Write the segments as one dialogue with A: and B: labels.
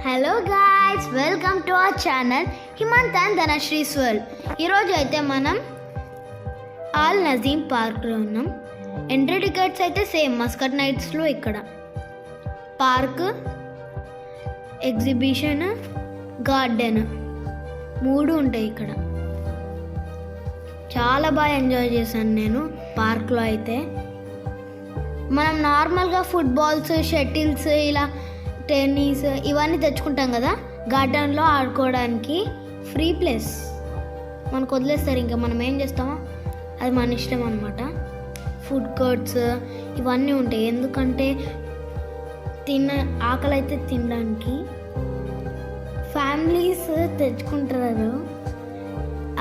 A: Hello guys, welcome to our channel Himanth and Dhanashree's world. ఈరోజు అయితే మనం ఆల్ నజీమ్ పార్క్లో ఉన్నాం. ఎంట్రీ టికెట్స్ అయితే సేమ్ మస్కట్ నైట్స్లో ఇక్కడ పార్క్, ఎగ్జిబిషన్, గార్డెన్ మూడు ఉంటాయి ఇక్కడ. చాలా బాగా ఎంజాయ్ చేశాను నేను పార్క్లో. అయితే మనం నార్మల్గా ఫుట్బాల్స్, షటిల్స్, ఇలా టెన్నిస్ ఇవన్నీ తెచ్చుకుంటాం కదా, గార్డెన్లో ఆడుకోవడానికి ఫ్రీ ప్లేస్ మనకు వదిలేస్తారు. ఇంకా మనం ఏం చేస్తామో అది మన ఇష్టం అనమాట. ఫుడ్ కోర్ట్స్ ఇవన్నీ ఉంటాయి, ఎందుకంటే ఆకలి అయితే తినడానికి ఫ్యామిలీస్ తెచ్చుకుంటారు,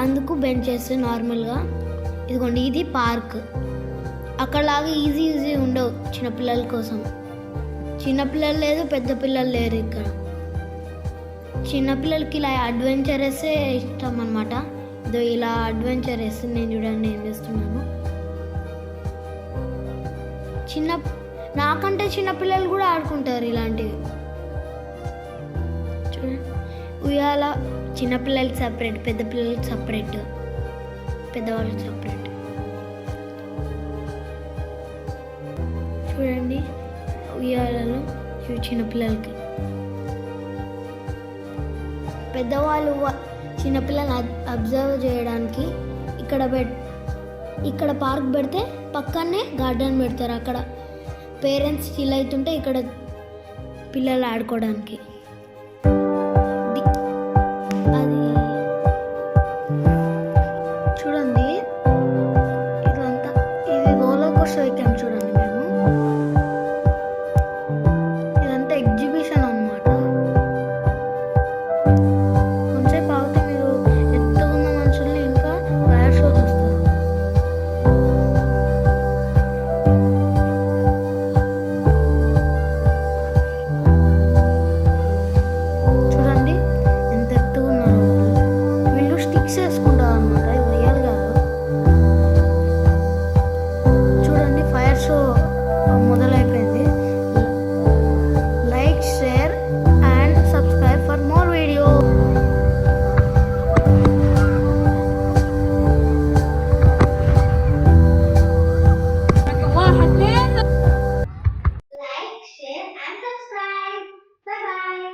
A: అందుకు బెంచెస్ నార్మల్గా. ఇదిగోండి, ఇది పార్క్. అక్కడలాగా ఈజీ ఉండవు చిన్నపిల్లల కోసం. చిన్నపిల్లలు లేదు, పెద్ద పిల్లలు లేరు ఇక్కడ. చిన్నపిల్లలకి ఇలా అడ్వెంచరసే ఇష్టం అనమాట. ఇదో ఇలా అడ్వెంచరస్ నేను చూడండి ఏం చేస్తున్నాను. నాకంటే చిన్నపిల్లలు కూడా ఆడుకుంటారు ఇలాంటివి. చూడండి, ఉయ్యాల చిన్నపిల్లలకి సపరేట్, పెద్ద పిల్లలకి సపరేట్, పెద్దవాళ్ళకి సపరేట్. చూడండి, ఉయ్యాలలో ఇవి చిన్నపిల్లలకి. పెద్దవాళ్ళు చిన్నపిల్లల్ని అబ్జర్వ్ చేయడానికి ఇక్కడ పార్క్ పెడితే పక్కనే గార్డెన్ పెడతారు. అక్కడ పేరెంట్స్ చిల్ అవుతుంటే ఇక్కడ పిల్లలు ఆడుకోవడానికి. అది చూడండి, ఇదంతా ఇది రోలర్ కోస్టర్ ఎక్కాం చూడండి మేము. ఇదంతా ఎగ్జిబిషన్ అన్నమాట. కొంచెంసేపు ఆగితే మీరు ఎత్తుగా ఉన్న మనుషుల్ని ఇంకా ఫైర్ షో చూస్తారు. చూడండి ఎంత ఎత్తుగా ఉన్నారు వీళ్ళు. స్టిక్స్ వేసుకుంటారు అనమాట, ఇది రియల్ కాదు. చూడండి, ఫైర్ షో మొదలైపోయింది. Like, share and subscribe for more video. Like, share and subscribe. Bye bye.